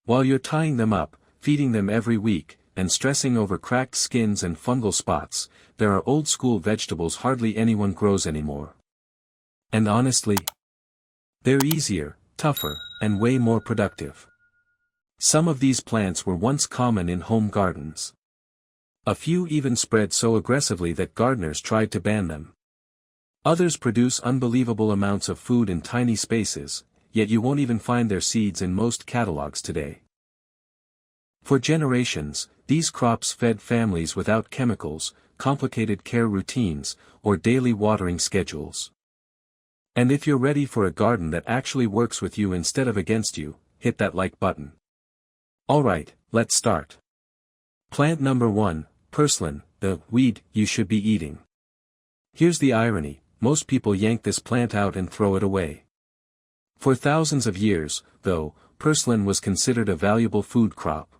While you're tying them up, feeding them every week, and stressing over cracked skins and fungal spots, there are old-school vegetables hardly anyone grows anymore. And honestly, they're easier, tougher, and way more productive. Some of these plants were once common in home gardens. A few even spread so aggressively that gardeners tried to ban them. Others produce unbelievable amounts of food in tiny spaces, yet you won't even find their seeds in most catalogs today. For generations, these crops fed families without chemicals, complicated care routines, or daily watering schedules. And if you're ready for a garden that actually works with you instead of against you, hit that like button. Alright, let's start. Plant number 1, Purslane, the weed you should be eating. Here's the irony, most people yank this plant out and throw it away. For thousands of years, though, Purslane was considered a valuable food crop.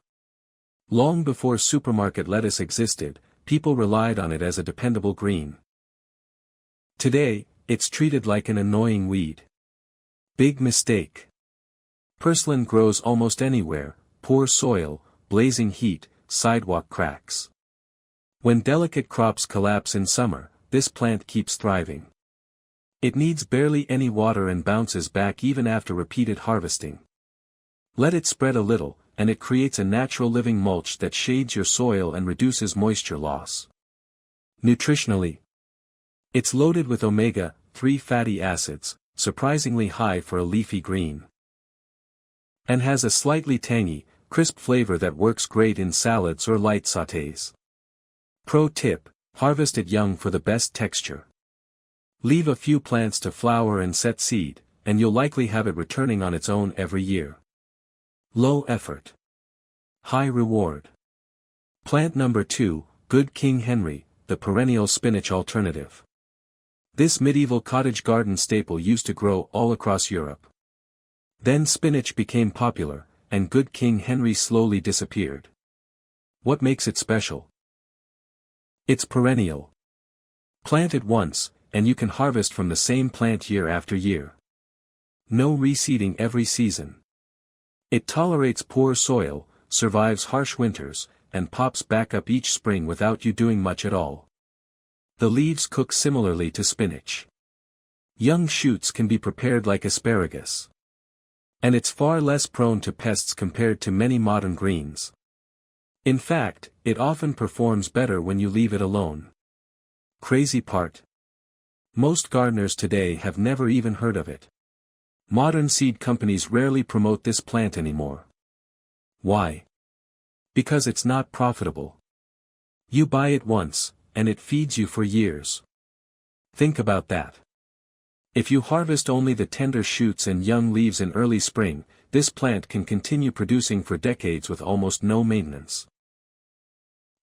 Long before supermarket lettuce existed, people relied on it as a dependable green. Today, it's treated like an annoying weed. Big mistake. Purslane grows almost anywhere: poor soil, blazing heat, sidewalk cracks. When delicate crops collapse in summer, this plant keeps thriving. It needs barely any water and bounces back even after repeated harvesting. Let it spread a little, and it creates a natural living mulch that shades your soil and reduces moisture loss. Nutritionally, it's loaded with omega-3 fatty acids, surprisingly high for a leafy green. And has a slightly tangy, crisp flavor that works great in salads or light sautés. Pro tip: harvest it young for the best texture. Leave a few plants to flower and set seed, and you'll likely have it returning on its own every year. Low effort. High reward. Plant number 2, Good King Henry, the perennial spinach alternative. This medieval cottage garden staple used to grow all across Europe. Then spinach became popular, and Good King Henry slowly disappeared. What makes it special? It's perennial. Plant it once, and you can harvest from the same plant year after year. No reseeding every season. It tolerates poor soil, survives harsh winters, and pops back up each spring without you doing much at all. The leaves cook similarly to spinach. Young shoots can be prepared like asparagus. And it's far less prone to pests compared to many modern greens. In fact, it often performs better when you leave it alone. Crazy part? Most gardeners today have never even heard of it. Modern seed companies rarely promote this plant anymore. Why? Because it's not profitable. You buy it once, and it feeds you for years. Think about that. If you harvest only the tender shoots and young leaves in early spring, this plant can continue producing for decades with almost no maintenance.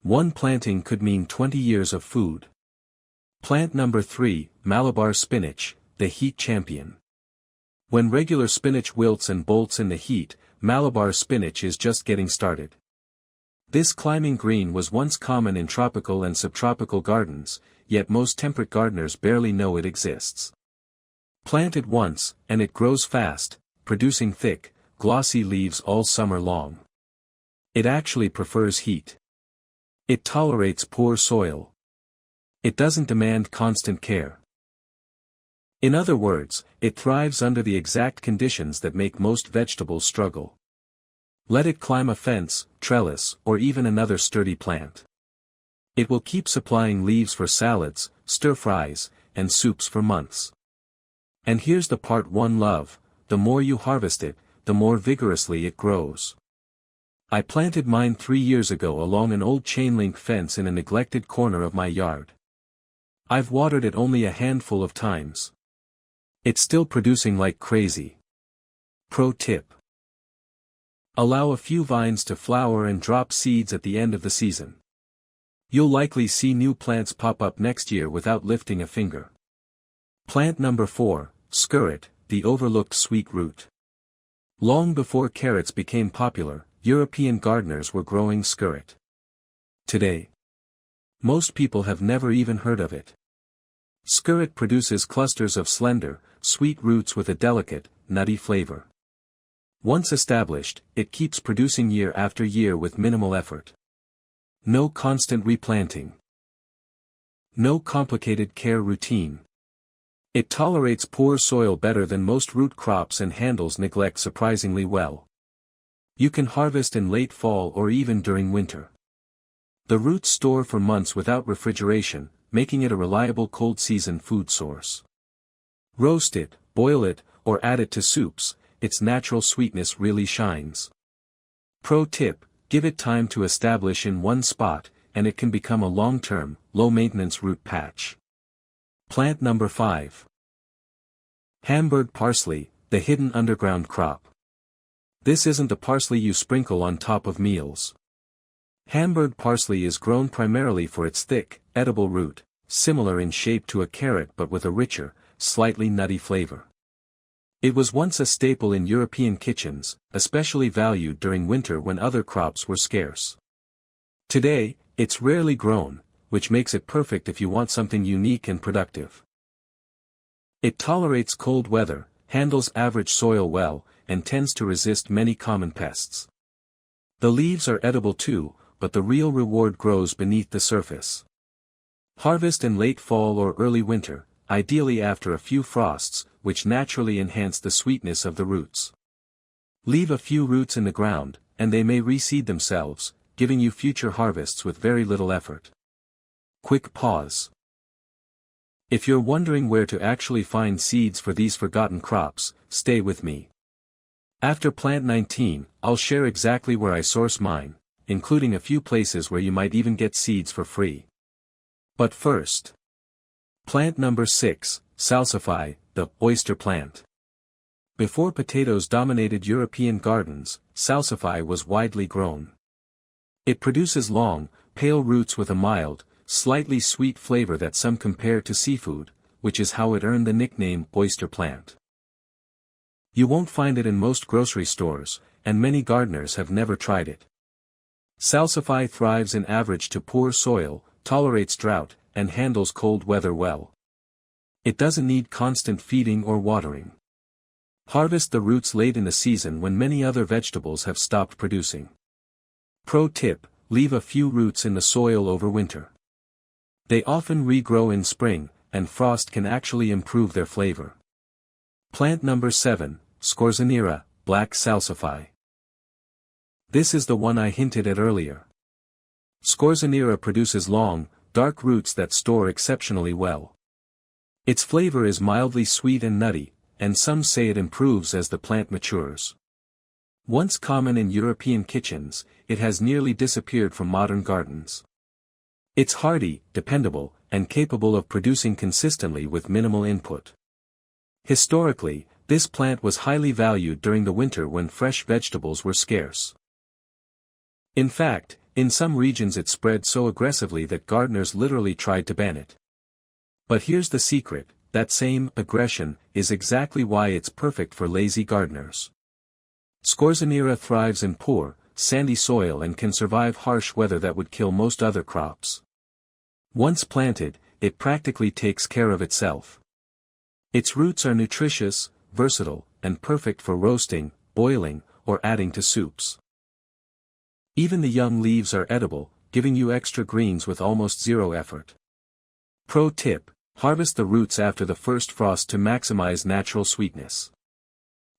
One planting could mean 20 years of food. Plant number 3, Malabar spinach, the heat champion. When regular spinach wilts and bolts in the heat, Malabar spinach is just getting started. This climbing green was once common in tropical and subtropical gardens, yet most temperate gardeners barely know it exists. Plant it once, and it grows fast, producing thick, glossy leaves all summer long. It actually prefers heat. It tolerates poor soil. It doesn't demand constant care. In other words, it thrives under the exact conditions that make most vegetables struggle. Let it climb a fence, trellis, or even another sturdy plant. It will keep supplying leaves for salads, stir-fries, and soups for months. And here's the part one love: the more you harvest it, the more vigorously it grows. I planted mine 3 years ago along an old chain-link fence in a neglected corner of my yard. I've watered it only a handful of times. It's still producing like crazy. Pro tip: allow a few vines to flower and drop seeds at the end of the season. You'll likely see new plants pop up next year without lifting a finger. Plant number 4, Skirret, the overlooked sweet root. Long before carrots became popular, European gardeners were growing skirret. Today, most people have never even heard of it. Skirret produces clusters of slender, sweet roots with a delicate, nutty flavor. Once established, it keeps producing year after year with minimal effort. No constant replanting. No complicated care routine. It tolerates poor soil better than most root crops and handles neglect surprisingly well. You can harvest in late fall or even during winter. The roots store for months without refrigeration, making it a reliable cold season food source. Roast it, boil it, or add it to soups, its natural sweetness really shines. Pro tip: give it time to establish in one spot, and it can become a long-term, low-maintenance root patch. Plant number 5. Hamburg parsley, the hidden underground crop. This isn't the parsley you sprinkle on top of meals. Hamburg parsley is grown primarily for its thick, edible root, similar in shape to a carrot but with a richer, slightly nutty flavor. It was once a staple in European kitchens, especially valued during winter when other crops were scarce. Today, it's rarely grown, which makes it perfect if you want something unique and productive. It tolerates cold weather, handles average soil well, and tends to resist many common pests. The leaves are edible too, but the real reward grows beneath the surface. Harvest in late fall or early winter, ideally after a few frosts, which naturally enhance the sweetness of the roots. Leave a few roots in the ground, and they may reseed themselves, giving you future harvests with very little effort. Quick pause. If you're wondering where to actually find seeds for these forgotten crops, stay with me. After plant 19, I'll share exactly where I source mine, including a few places where you might even get seeds for free. But first. Plant number 6, Salsify, the oyster plant. Before potatoes dominated European gardens, Salsify was widely grown. It produces long, pale roots with a mild, slightly sweet flavor that some compare to seafood, which is how it earned the nickname oyster plant. You won't find it in most grocery stores, and many gardeners have never tried it. Salsify thrives in average to poor soil, tolerates drought, and handles cold weather well. It doesn't need constant feeding or watering. Harvest the roots late in the season when many other vegetables have stopped producing. Pro tip: leave a few roots in the soil over winter. They often regrow in spring, and frost can actually improve their flavor. Plant number 7, Scorzonera, black salsify. This is the one I hinted at earlier. Scorzonera produces long, dark roots that store exceptionally well. Its flavor is mildly sweet and nutty, and some say it improves as the plant matures. Once common in European kitchens, it has nearly disappeared from modern gardens. It's hardy, dependable, and capable of producing consistently with minimal input. Historically, this plant was highly valued during the winter when fresh vegetables were scarce. In fact, in some regions it spread so aggressively that gardeners literally tried to ban it. But here's the secret: that same aggression is exactly why it's perfect for lazy gardeners. Scorzonera thrives in poor, sandy soil and can survive harsh weather that would kill most other crops. Once planted, it practically takes care of itself. Its roots are nutritious, versatile, and perfect for roasting, boiling, or adding to soups. Even the young leaves are edible, giving you extra greens with almost zero effort. Pro tip: harvest the roots after the first frost to maximize natural sweetness.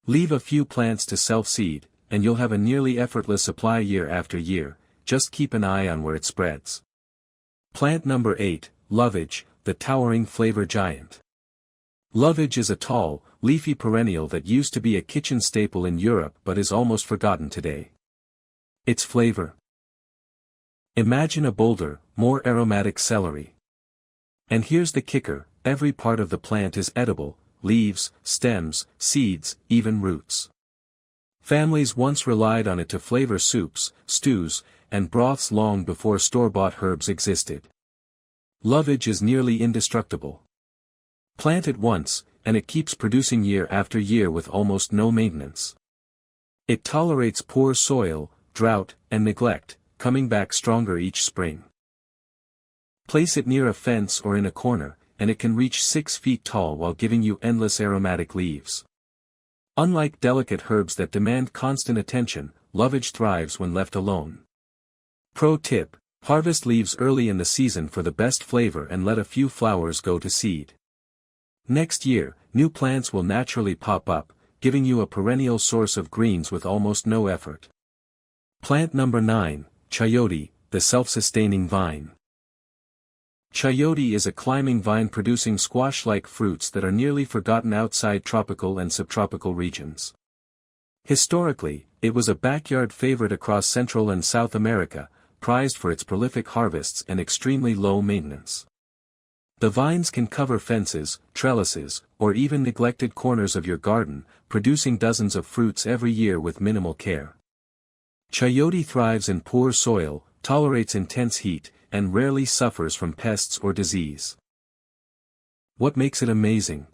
Leave a few plants to self-seed, and you'll have a nearly effortless supply year after year. Just keep an eye on where it spreads. Plant number 8, Lovage, the towering flavor giant. Lovage is a tall, leafy perennial that used to be a kitchen staple in Europe but is almost forgotten today. Its flavor. Imagine a bolder, more aromatic celery. And here's the kicker: every part of the plant is edible: leaves, stems, seeds, even roots. Families once relied on it to flavor soups, stews, and broths long before store-bought herbs existed. Lovage is nearly indestructible. Plant it once, and it keeps producing year after year with almost no maintenance. It tolerates poor soil, drought, and neglect, coming back stronger each spring. Place it near a fence or in a corner, and it can reach 6 feet tall while giving you endless aromatic leaves. Unlike delicate herbs that demand constant attention, lovage thrives when left alone. Pro tip: harvest leaves early in the season for the best flavor and let a few flowers go to seed. Next year, new plants will naturally pop up, giving you a perennial source of greens with almost no effort. Plant number 9, Chayote, the self-sustaining vine. Chayote is a climbing vine producing squash-like fruits that are nearly forgotten outside tropical and subtropical regions. Historically, it was a backyard favorite across Central and South America, prized for its prolific harvests and extremely low maintenance. The vines can cover fences, trellises, or even neglected corners of your garden, producing dozens of fruits every year with minimal care. Chayote thrives in poor soil, tolerates intense heat, and rarely suffers from pests or disease. What makes it amazing?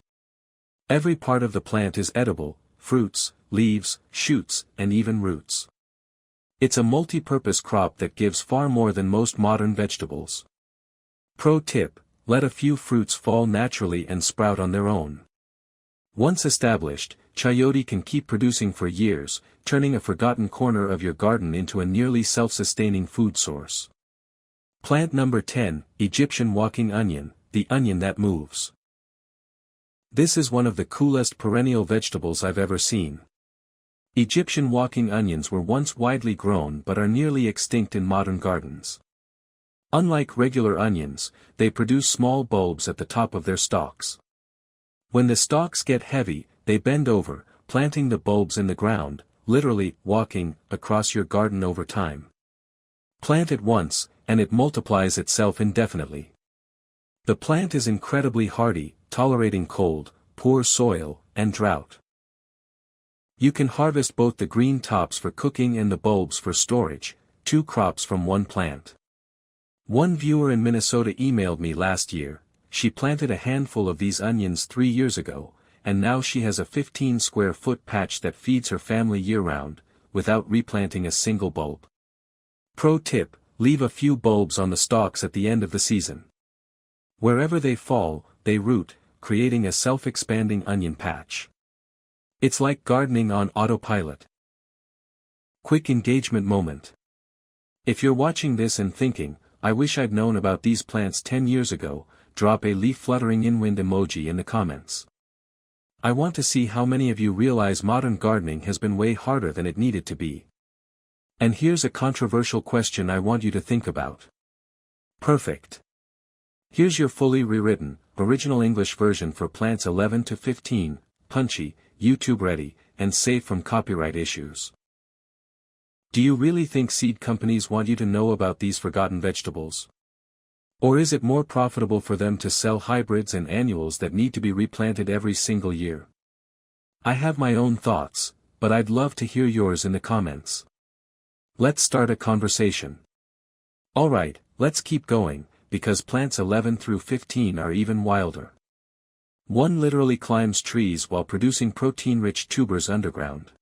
Every part of the plant is edible: fruits, leaves, shoots, and even roots. It's a multi-purpose crop that gives far more than most modern vegetables. Pro tip: let a few fruits fall naturally and sprout on their own. Once established, chayote can keep producing for years, turning a forgotten corner of your garden into a nearly self-sustaining food source. Plant number 10, Egyptian walking onion, the onion that moves. This is one of the coolest perennial vegetables I've ever seen. Egyptian walking onions were once widely grown but are nearly extinct in modern gardens. Unlike regular onions, they produce small bulbs at the top of their stalks. When the stalks get heavy, they bend over, planting the bulbs in the ground, literally walking across your garden over time. Plant it once, and it multiplies itself indefinitely. The plant is incredibly hardy, tolerating cold, poor soil, and drought. You can harvest both the green tops for cooking and the bulbs for storage, 2 crops from one plant. One viewer in Minnesota emailed me last year. She planted a handful of these onions 3 years ago, and now she has a 15-square-foot patch that feeds her family year-round, without replanting a single bulb. Pro tip: leave a few bulbs on the stalks at the end of the season. Wherever they fall, they root, creating a self-expanding onion patch. It's like gardening on autopilot. Quick engagement moment. If you're watching this and thinking, I wish I'd known about these plants 10 years ago, drop a leaf fluttering inwind emoji in the comments. I want to see how many of you realize modern gardening has been way harder than it needed to be. And here's a controversial question I want you to think about. Perfect. Here's your fully rewritten, original English version for plants 11 to 15, punchy, YouTube ready, and safe from copyright issues. Do you really think seed companies want you to know about these forgotten vegetables? Or is it more profitable for them to sell hybrids and annuals that need to be replanted every single year? I have my own thoughts, but I'd love to hear yours in the comments. Let's start a conversation. Alright, let's keep going, because plants 11 through 15 are even wilder. One literally climbs trees while producing protein-rich tubers underground.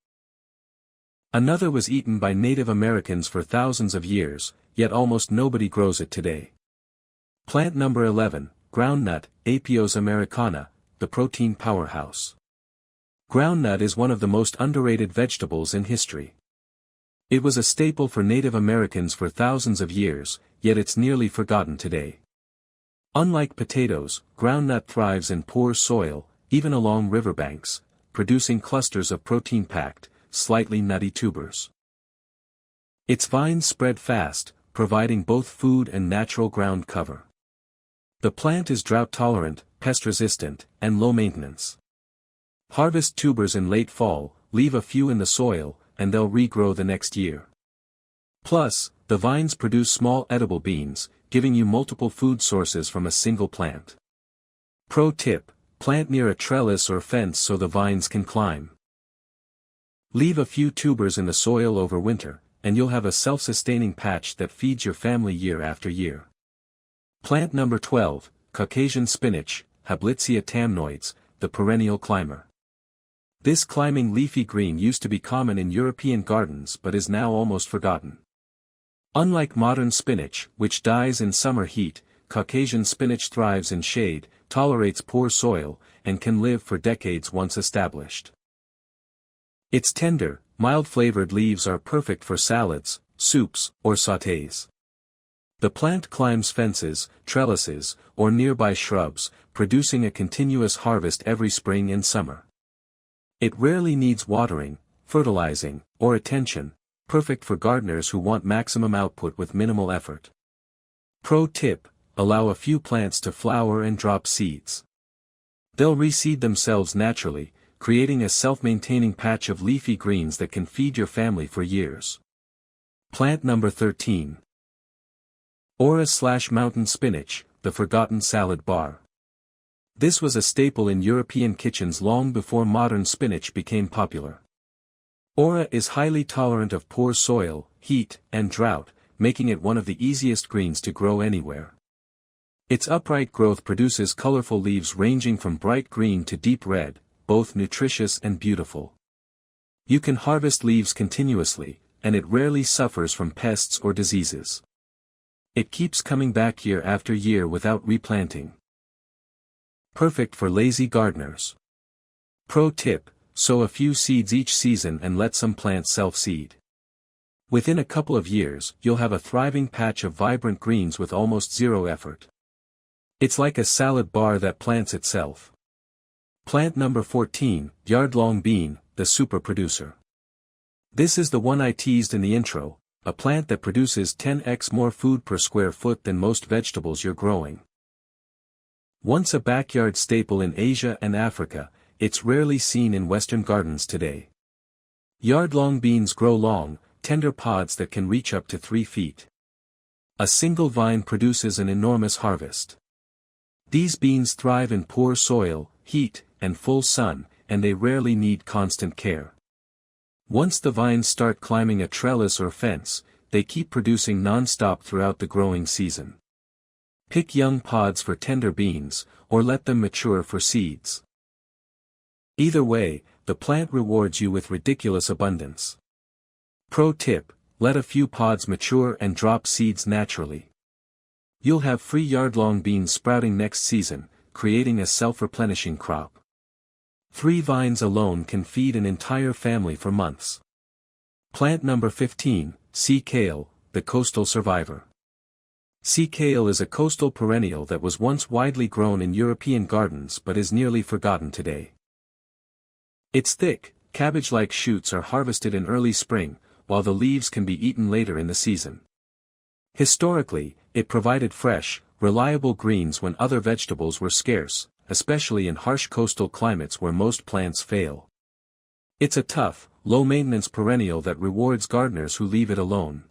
Another was eaten by Native Americans for thousands of years, yet almost nobody grows it today. Plant number 11, groundnut, Apios americana, the protein powerhouse. Groundnut is one of the most underrated vegetables in history. It was a staple for Native Americans for thousands of years, yet it's nearly forgotten today. Unlike potatoes, groundnut thrives in poor soil, even along riverbanks, producing clusters of protein-packed, slightly nutty tubers. Its vines spread fast, providing both food and natural ground cover. The plant is drought-tolerant, pest-resistant, and low-maintenance. Harvest tubers in late fall, leave a few in the soil, and they'll regrow the next year. Plus, the vines produce small edible beans, giving you multiple food sources from a single plant. Pro tip: plant near a trellis or fence so the vines can climb. Leave a few tubers in the soil over winter, and you'll have a self-sustaining patch that feeds your family year after year. Plant number 12, Caucasian spinach, Hablitzia tamnoides, the perennial climber. This climbing leafy green used to be common in European gardens but is now almost forgotten. Unlike modern spinach, which dies in summer heat, Caucasian spinach thrives in shade, tolerates poor soil, and can live for decades once established. Its tender, mild-flavored leaves are perfect for salads, soups, or sautés. The plant climbs fences, trellises, or nearby shrubs, producing a continuous harvest every spring and summer. It rarely needs watering, fertilizing, or attention, perfect for gardeners who want maximum output with minimal effort. Pro tip: allow a few plants to flower and drop seeds. They'll reseed themselves naturally, creating a self-maintaining patch of leafy greens that can feed your family for years. Plant number 13. Orach/mountain spinach, the forgotten salad bar. This was a staple in European kitchens long before modern spinach became popular. Orach is highly tolerant of poor soil, heat, and drought, making it one of the easiest greens to grow anywhere. Its upright growth produces colorful leaves ranging from bright green to deep red, both nutritious and beautiful. You can harvest leaves continuously, and it rarely suffers from pests or diseases. It keeps coming back year after year without replanting. Perfect for lazy gardeners. Pro tip: sow a few seeds each season and let some plants self-seed. Within a couple of years, you'll have a thriving patch of vibrant greens with almost zero effort. It's like a salad bar that plants itself. Plant number 14, yard-long bean, the super producer. This is the one I teased in the intro, a plant that produces 10x more food per square foot than most vegetables you're growing. Once a backyard staple in Asia and Africa, it's rarely seen in Western gardens today. Yard-long beans grow long, tender pods that can reach up to 3 feet. A single vine produces an enormous harvest. These beans thrive in poor soil, heat, and full sun, and they rarely need constant care. Once the vines start climbing a trellis or fence, they keep producing non-stop throughout the growing season. Pick young pods for tender beans, or let them mature for seeds. Either way, the plant rewards you with ridiculous abundance. Pro tip: let a few pods mature and drop seeds naturally. You'll have free yard-long beans sprouting next season, creating a self-replenishing crop. 3 vines alone can feed an entire family for months. Plant number 15, sea kale, the coastal survivor. Sea kale is a coastal perennial that was once widely grown in European gardens but is nearly forgotten today. Its thick, cabbage-like shoots are harvested in early spring, while the leaves can be eaten later in the season. Historically, it provided fresh, reliable greens when other vegetables were scarce, especially in harsh coastal climates where most plants fail. It's a tough, low-maintenance perennial that rewards gardeners who leave it alone.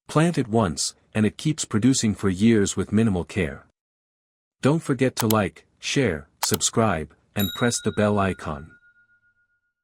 Plant it once, and it keeps producing for years with minimal care. Don't forget to like, share, subscribe, and press the bell icon.